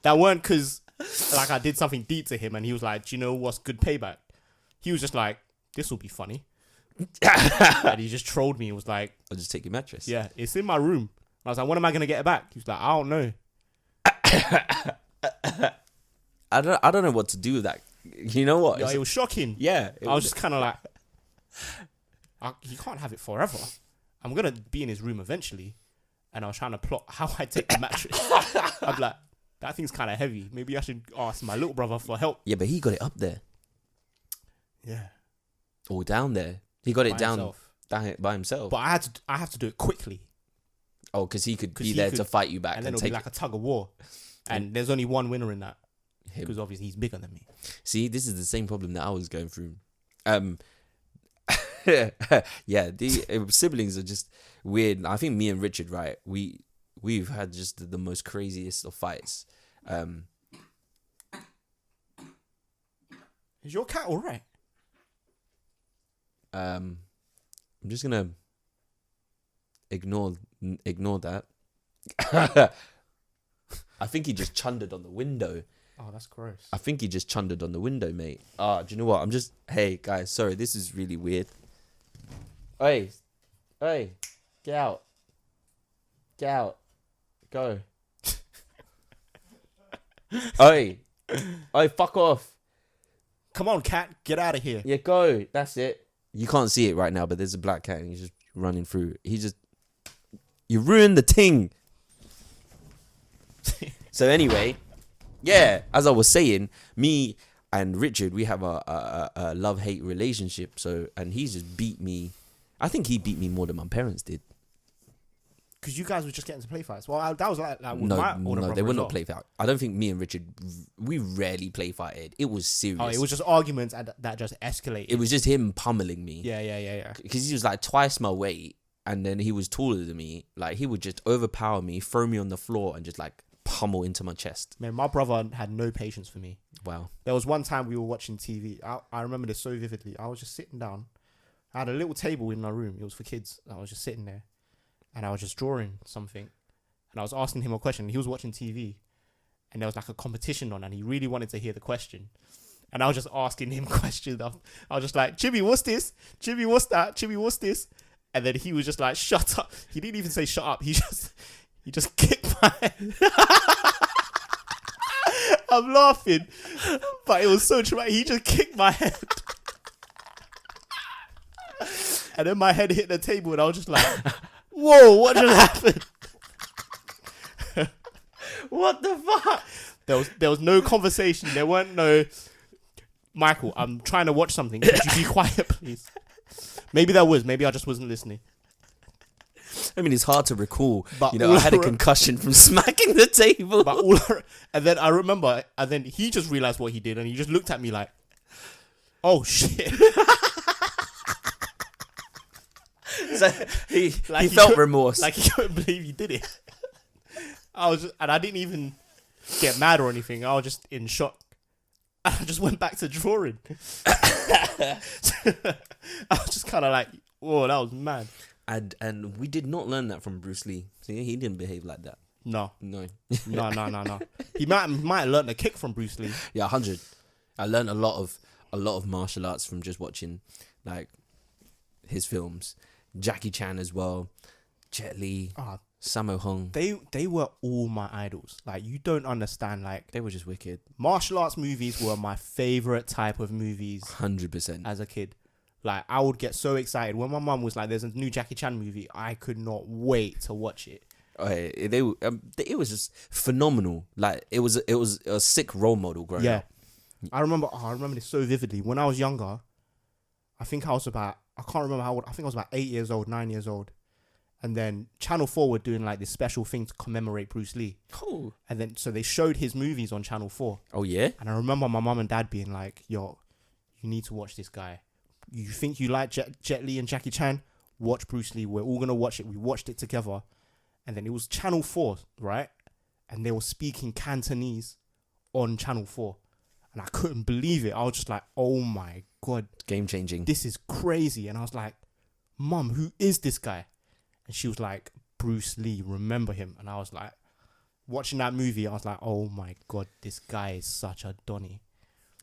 Speaker 2: That weren't because like I did something deep to him and he was like, "Do you know what's good payback?" He was just like, "This will be funny." And he just trolled me. It was like,
Speaker 1: I'll just take your mattress.
Speaker 2: "Yeah, it's in my room." I was like, "When am I gonna get it back?" He was like, "I don't know."
Speaker 1: I don't know what to do with that. You know what?
Speaker 2: Yeah, it was shocking.
Speaker 1: Yeah,
Speaker 2: I was just kind of like, he can't have it forever. I'm gonna be in his room eventually, and I was trying to plot how I take the mattress. I'm like, that thing's kind of heavy. Maybe I should ask my little brother for help.
Speaker 1: Yeah, but he got it up there.
Speaker 2: Yeah.
Speaker 1: Or down there. He got it down by himself.
Speaker 2: But I had to do it quickly.
Speaker 1: Oh, because he could be there to fight you back.
Speaker 2: And then it'll be like a tug of war. And there's only one winner in that. Because obviously he's bigger than me.
Speaker 1: See, this is the same problem that I was going through. Yeah, the siblings are just weird. I think me and Richard, right, we've had just the most craziest of fights.
Speaker 2: Is your cat all right?
Speaker 1: I'm just gonna ignore that. I think he just chundered on the window.
Speaker 2: Oh, that's gross.
Speaker 1: I think he just chundered on the window, mate. Do you know what? Hey guys, sorry, this is really weird. Hey, get out, go. Hey, fuck off.
Speaker 2: Come on, cat, get out of here.
Speaker 1: Yeah, go. That's it. You can't see it right now, but there's a black cat and he's just running through. You ruined the ting. So anyway, yeah, as I was saying, me and Richard, we have a love-hate relationship. So, and he's just beat me. I think he beat me more than my parents did.
Speaker 2: Because you guys were just getting to play fights. Well, that was like with
Speaker 1: no,
Speaker 2: my older brother
Speaker 1: they were
Speaker 2: as
Speaker 1: not
Speaker 2: well.
Speaker 1: play fight. I don't think me and Richard, we rarely play fighted. It was serious.
Speaker 2: Oh, it was just arguments and that just escalated.
Speaker 1: It was just him pummeling me.
Speaker 2: Yeah.
Speaker 1: Because he was like twice my weight, and then he was taller than me. Like he would just overpower me, throw me on the floor, and just like pummel into my chest.
Speaker 2: Man, my brother had no patience for me.
Speaker 1: Wow.
Speaker 2: There was one time we were watching TV. I remember this so vividly. I was just sitting down. I had a little table in my room. It was for kids. I was just sitting there. And I was just drawing something. And I was asking him a question. He was watching TV. And there was like a competition on. And he really wanted to hear the question. And I was just asking him questions. I was just like, Jimmy, what's this? Jimmy, what's that? Jimmy, what's this? And then he was just like, shut up. He didn't even say shut up. He just kicked my head. I'm laughing. But it was so traumatic. He just kicked my head. And then my head hit the table and I was just like, whoa, what just happened?
Speaker 1: What the fuck?
Speaker 2: There was no conversation. There weren't no, Michael, I'm trying to watch something. Could you be quiet, please? Maybe there was. Maybe I just wasn't listening.
Speaker 1: I mean, it's hard to recall.
Speaker 2: But
Speaker 1: I had a concussion from smacking the table.
Speaker 2: And then I remember, and then he just realized what he did, and he just looked at me like, "Oh shit!"
Speaker 1: So he felt remorse.
Speaker 2: Like he couldn't believe he did it. I didn't even get mad or anything. I was just in shock. I just went back to drawing. I was just kind of like, "Whoa, that was mad."
Speaker 1: And we did not learn that from Bruce Lee. See, he didn't behave like that.
Speaker 2: No.
Speaker 1: No.
Speaker 2: He might have learned a kick from Bruce Lee.
Speaker 1: Yeah, 100. I learned a lot of martial arts from just watching like his films. Jackie Chan as well, Jet Li, Sammo Hung.
Speaker 2: They were all my idols. Like, you don't understand. Like,
Speaker 1: they were just wicked.
Speaker 2: Martial arts movies were my favorite type of movies.
Speaker 1: 100%.
Speaker 2: As a kid. Like, I would get so excited when my mum was like, "There's a new Jackie Chan movie." I could not wait to watch it.
Speaker 1: It was just phenomenal. Like, it was a sick role model growing up.
Speaker 2: I remember this so vividly. When I was younger, I think I was about 8 years old, 9 years old. And then Channel 4 were doing like this special thing to commemorate Bruce Lee.
Speaker 1: Oh.
Speaker 2: And then, so they showed his movies on Channel 4.
Speaker 1: Oh, yeah?
Speaker 2: And I remember my mum and dad being like, "Yo, you need to watch this guy. You think you like Jet Li and Jackie Chan? Watch Bruce Lee. We're all going to watch it." We watched it together. And then it was Channel 4, right? And they were speaking Cantonese on Channel 4. And I couldn't believe it. I was just like, "Oh my God.
Speaker 1: Game changing.
Speaker 2: This is crazy." And I was like, "Mum, who is this guy?" And she was like, "Bruce Lee, remember him?" And I was like, watching that movie, I was like, "Oh my God, this guy is such a Donnie."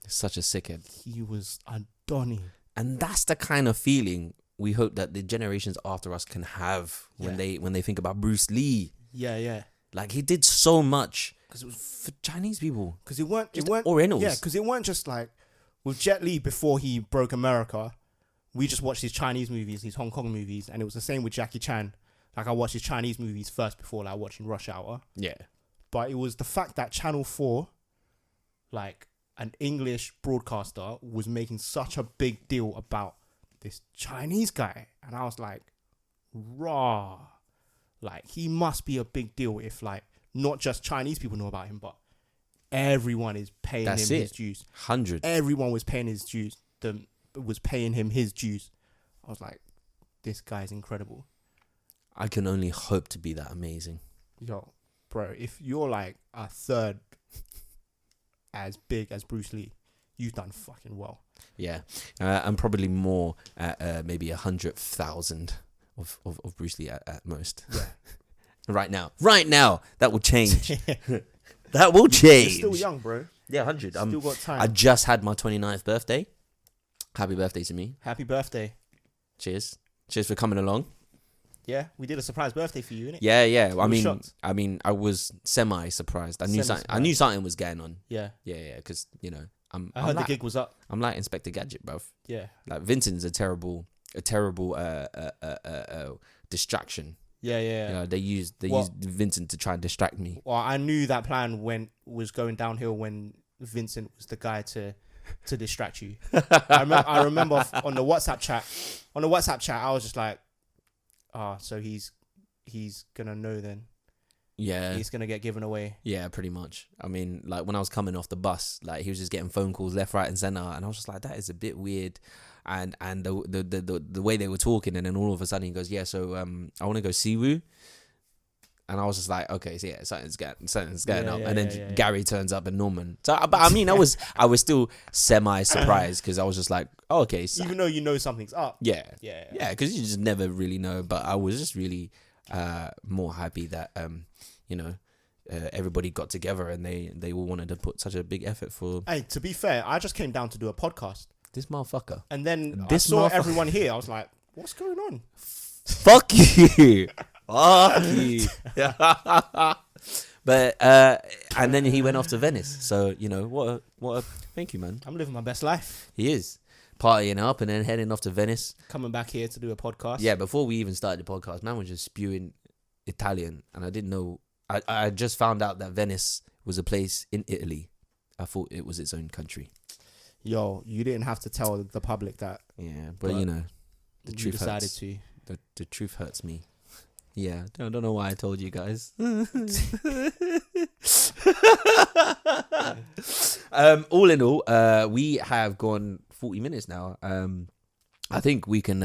Speaker 1: Such a sickhead.
Speaker 2: He was a Donnie.
Speaker 1: And that's the kind of feeling we hope that the generations after us can have when they think about Bruce Lee.
Speaker 2: Yeah.
Speaker 1: Like, he did so much because it was for Chinese people.
Speaker 2: Because it weren't
Speaker 1: Orientals.
Speaker 2: Yeah, because it weren't just like with Jet Li before he broke America. We just watched his Chinese movies, his Hong Kong movies, and it was the same with Jackie Chan. Like, I watched his Chinese movies first before like watching Rush Hour.
Speaker 1: Yeah.
Speaker 2: But it was the fact that Channel 4, like, an English broadcaster, was making such a big deal about this Chinese guy. And I was like, raw. Like, he must be a big deal if, like, not just Chinese people know about him, but everyone is paying him his dues.
Speaker 1: 100.
Speaker 2: Everyone was paying his dues. Was paying him his dues. I was like, this guy's incredible.
Speaker 1: I can only hope to be that amazing.
Speaker 2: Yo, bro, if you're like a third as big as Bruce Lee, you've done fucking well.
Speaker 1: Yeah, and probably more at maybe 100,000 of Bruce Lee at most.
Speaker 2: Yeah.
Speaker 1: Right now, that will change. That will change.
Speaker 2: You're still young, bro.
Speaker 1: Yeah, 100.
Speaker 2: Still got time.
Speaker 1: I just had my 29th birthday. Happy birthday to me.
Speaker 2: Happy birthday.
Speaker 1: Cheers for coming along.
Speaker 2: Yeah, we did a surprise birthday for you, innit?
Speaker 1: Yeah. I mean, I was semi-surprised. I knew something was going on.
Speaker 2: Yeah.
Speaker 1: Because
Speaker 2: I heard the gig was up.
Speaker 1: I'm like Inspector Gadget, bruv.
Speaker 2: Yeah.
Speaker 1: Like, Vincent's a terrible distraction.
Speaker 2: Yeah.
Speaker 1: You know, they used Vincent to try and distract me.
Speaker 2: Well, I knew that plan was going downhill when Vincent was the guy to distract you. I remember on the WhatsApp chat, I was just like, so he's gonna know then.
Speaker 1: Yeah.
Speaker 2: He's gonna get given away.
Speaker 1: Yeah, pretty much. I mean, like, when I was coming off the bus, like, he was just getting phone calls left, right, and center, and I was just like, that is a bit weird. And the way they were talking, and then all of a sudden he goes, "Yeah, so I want to go Siwoo." And I was just like, okay, so yeah, something's going up. And then Gary turns up and Norman. So, but I mean, I was still semi-surprised because I was just like, oh, okay. So,
Speaker 2: even though you know something's up.
Speaker 1: Yeah, because you just never really know. But I was just really more happy that, everybody got together and they all wanted to put such a big effort for...
Speaker 2: Hey, to be fair, I just came down to do a podcast.
Speaker 1: This motherfucker.
Speaker 2: And then I saw everyone here. I was like, what's going on?
Speaker 1: Fuck you. Fuck you. But and then he went off to Venice. So, what a thank you, man.
Speaker 2: I'm living my best life.
Speaker 1: He is. partying up and then heading off to Venice.
Speaker 2: Coming back here to do a podcast.
Speaker 1: Yeah, before we even started the podcast, man was just spewing Italian, and I didn't know. I just found out that Venice was a place in Italy. I thought it was its own country.
Speaker 2: Yo, you didn't have to tell the public that.
Speaker 1: Yeah, but you know, the truth
Speaker 2: decided
Speaker 1: hurts.
Speaker 2: to.
Speaker 1: The truth hurts me. Yeah, I don't know why I told you guys. All in all, we have gone 40 minutes now. I think we can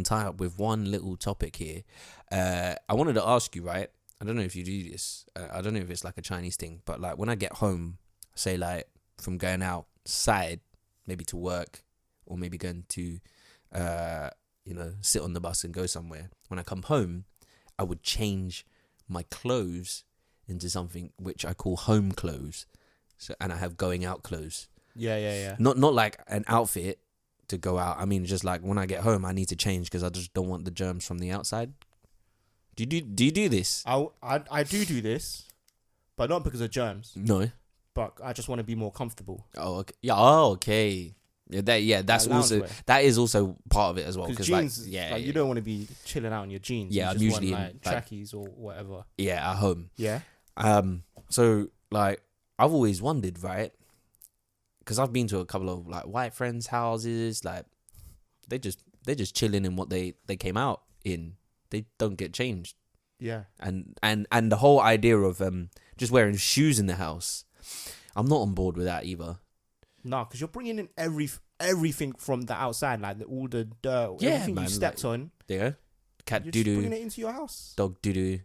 Speaker 1: tie up with one little topic here. I wanted to ask you, right? I don't know if you do this. I don't know if it's like a Chinese thing, but like when I get home, say like from going outside, maybe to work, or maybe going to, sit on the bus and go somewhere. When I come home, I would change my clothes into something which I call home clothes. So, and I have going out clothes.
Speaker 2: Yeah.
Speaker 1: Not like an outfit to go out. I mean, just like when I get home, I need to change because I just don't want the germs from the outside. Do you do this?
Speaker 2: I do this, but not because of germs.
Speaker 1: No.
Speaker 2: But I just want to be more comfortable.
Speaker 1: Oh, okay. Yeah. Oh, okay. That's also that is also part of it as well.
Speaker 2: Because jeans, you don't want to be chilling out in your jeans.
Speaker 1: Yeah,
Speaker 2: you just
Speaker 1: usually
Speaker 2: want, trackies or whatever.
Speaker 1: Yeah, at home.
Speaker 2: Yeah.
Speaker 1: So like I've always wondered, right? Because I've been to a couple of like white friends' houses. Like they're just chilling in what they came out in. They don't get changed.
Speaker 2: Yeah. And
Speaker 1: the whole idea of just wearing shoes in the house, I'm not on board with that either.
Speaker 2: No, because you're bringing in everything from the outside, like all the dirt, everything you stepped on.
Speaker 1: Yeah, cat
Speaker 2: you're
Speaker 1: doo doo,
Speaker 2: bringing it into your house.
Speaker 1: dog doo doo,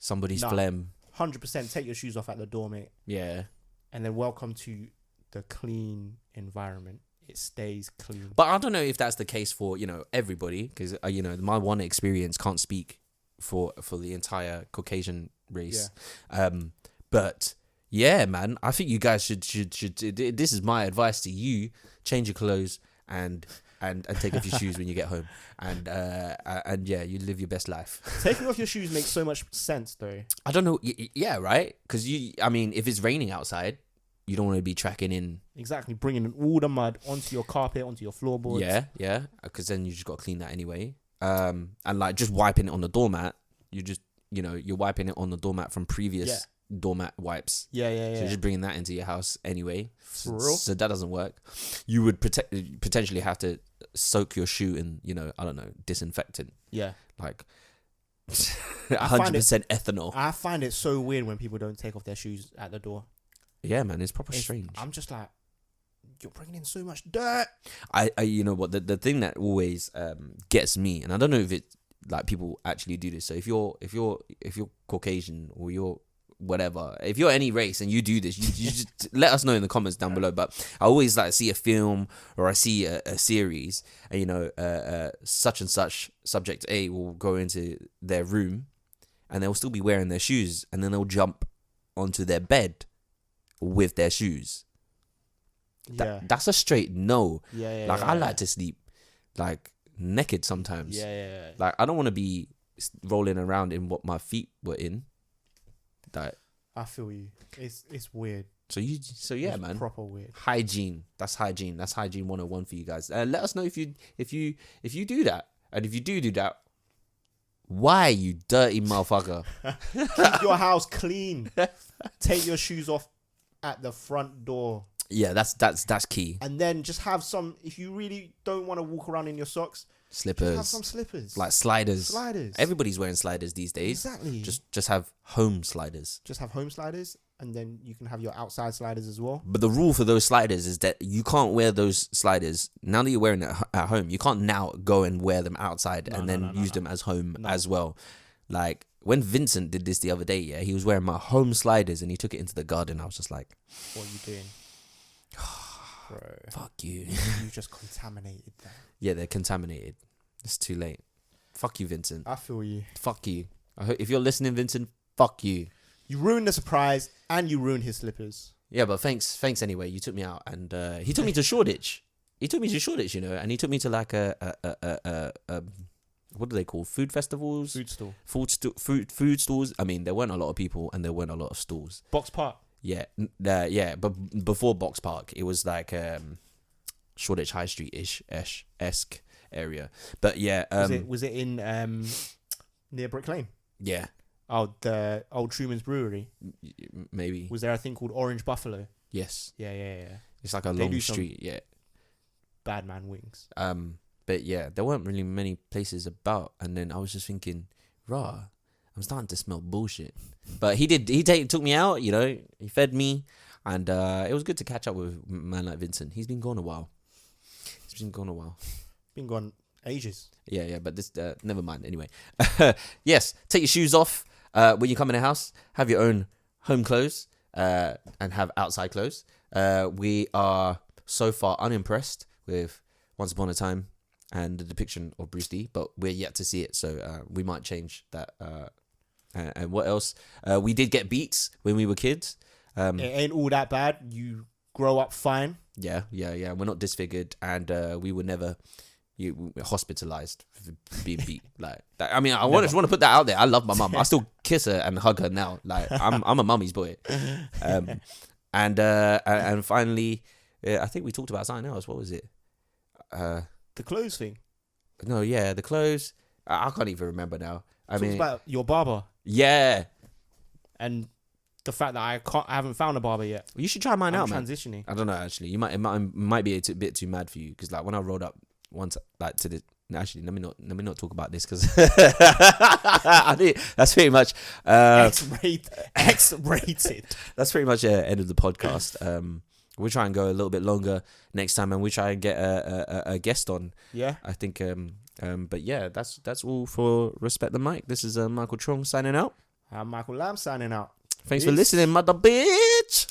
Speaker 1: somebody's phlegm.
Speaker 2: 100%. Take your shoes off at the door, mate.
Speaker 1: Yeah,
Speaker 2: and then welcome to the clean environment. It stays clean.
Speaker 1: But I don't know if that's the case for everybody, because my one experience can't speak for the entire Caucasian race. Yeah. But. Yeah, man. I think you guys should. This is my advice to you: change your clothes and take off your shoes when you get home, and yeah, you live your best life.
Speaker 2: Taking off your shoes makes so much sense, though.
Speaker 1: I don't know. Yeah, right. Because if it's raining outside, you don't want to be tracking in.
Speaker 2: Exactly, bringing all the mud onto your carpet, onto your floorboards.
Speaker 1: Yeah. Because then you just got to clean that anyway. And like just wiping it on the doormat, you're wiping it on the doormat from previous. Doormat wipes.
Speaker 2: Yeah.
Speaker 1: So you're just bringing that into your house anyway.
Speaker 2: For real?
Speaker 1: So that doesn't work. You would potentially have to soak your shoe in, I don't know, disinfectant.
Speaker 2: Yeah.
Speaker 1: Like 100% ethanol.
Speaker 2: I find it so weird when people don't take off their shoes at the door.
Speaker 1: Yeah, man, it's proper strange.
Speaker 2: I'm just like, you're bringing in so much dirt.
Speaker 1: I you know what, the thing that always gets me, and I don't know if it like people actually do this. So if you're Caucasian or you're whatever, if you're any race and you do this, you just let us know in the comments down below. But I always like see a film or I see a series, and such and such subject A will go into their room and they'll still be wearing their shoes, and then they'll jump onto their bed with their shoes. That's a straight no. I like to sleep like naked sometimes. Like I don't want to be rolling around in what my feet were in.
Speaker 2: I feel you. It's weird.
Speaker 1: So yeah, it's man.
Speaker 2: Proper weird.
Speaker 1: Hygiene. That's hygiene 101 for you guys. Let us know if you do that, and if you do that, why, you dirty motherfucker?
Speaker 2: Keep your house clean. Take your shoes off at the front door.
Speaker 1: Yeah, that's key.
Speaker 2: And then just have some. If you really don't want to walk around in your socks.
Speaker 1: Slippers.
Speaker 2: Have some slippers.
Speaker 1: Like sliders.
Speaker 2: Sliders.
Speaker 1: Everybody's wearing sliders these days.
Speaker 2: Exactly.
Speaker 1: Just have home sliders.
Speaker 2: Just have home sliders, and then you can have your outside sliders as well.
Speaker 1: But the rule for those sliders is that you can't wear those sliders, now that you're wearing it at home, you can't now go and wear them outside and then use them as home as well. Like, when Vincent did this the other day, he was wearing my home sliders and he took it into the garden. I was just like...
Speaker 2: What are you doing? Bro.
Speaker 1: Fuck you.
Speaker 2: You just contaminated that.
Speaker 1: Yeah, they're contaminated. It's too late. Fuck you, Vincent.
Speaker 2: I feel you.
Speaker 1: Fuck you. I hope if you're listening, Vincent, fuck you.
Speaker 2: You ruined the surprise and you ruined his slippers.
Speaker 1: Yeah, but thanks anyway. You took me out and he took me to Shoreditch. And he took me to like a what do they call food festivals? Food stalls. I mean, there weren't a lot of people and there weren't a lot of stalls.
Speaker 2: Box Park.
Speaker 1: Yeah, but before Box Park, it was like Shoreditch High Street esque area. But yeah,
Speaker 2: was it in near Brick Lane?
Speaker 1: Yeah.
Speaker 2: Oh, the old Truman's Brewery.
Speaker 1: Maybe.
Speaker 2: Was there a thing called Orange Buffalo?
Speaker 1: Yes.
Speaker 2: Yeah.
Speaker 1: It's like a long street. Yeah.
Speaker 2: Bad man wings.
Speaker 1: But yeah, there weren't really many places about, and then I was just thinking, rah, I'm starting to smell bullshit. But he took me out, you know, he fed me, and it was good to catch up with a man like Vincent. He's been gone a while.
Speaker 2: Been gone ages.
Speaker 1: Yeah, but this, never mind. Anyway, yes, take your shoes off when you come in the house. Have your own home clothes and have outside clothes. We are so far unimpressed with Once Upon a Time and the depiction of Bruce Lee, but we're yet to see it, so we might change that. And what else? We did get beats when we were kids.
Speaker 2: It ain't all that bad. You grow up fine.
Speaker 1: Yeah. We're not disfigured, and we were never hospitalized for being beat like that. I mean, I just want to put that out there. I love my mum. I still kiss her and hug her now. Like I'm a mummy's boy. And finally, I think we talked about something else. What was it?
Speaker 2: The clothes thing.
Speaker 1: No, yeah, the clothes. I can't even remember now. I mean,
Speaker 2: about your barber.
Speaker 1: Yeah.
Speaker 2: And the fact that I haven't found a barber yet.
Speaker 1: You should try mine out, man.
Speaker 2: Transitioning.
Speaker 1: I don't know, actually. It might be a bit too mad for you, because like when I rolled up once, like to the. Actually, let me not talk about this, because I think that's pretty much
Speaker 2: X-rated.
Speaker 1: That's pretty much the end of the podcast. We'll try and go a little bit longer next time, and we try and get a guest on.
Speaker 2: Yeah,
Speaker 1: I think. But yeah, that's all for Respect the Mic. This is Michael Trong signing out.
Speaker 2: I'm Michael Lamb signing out.
Speaker 1: Thanks for listening, mother bitch.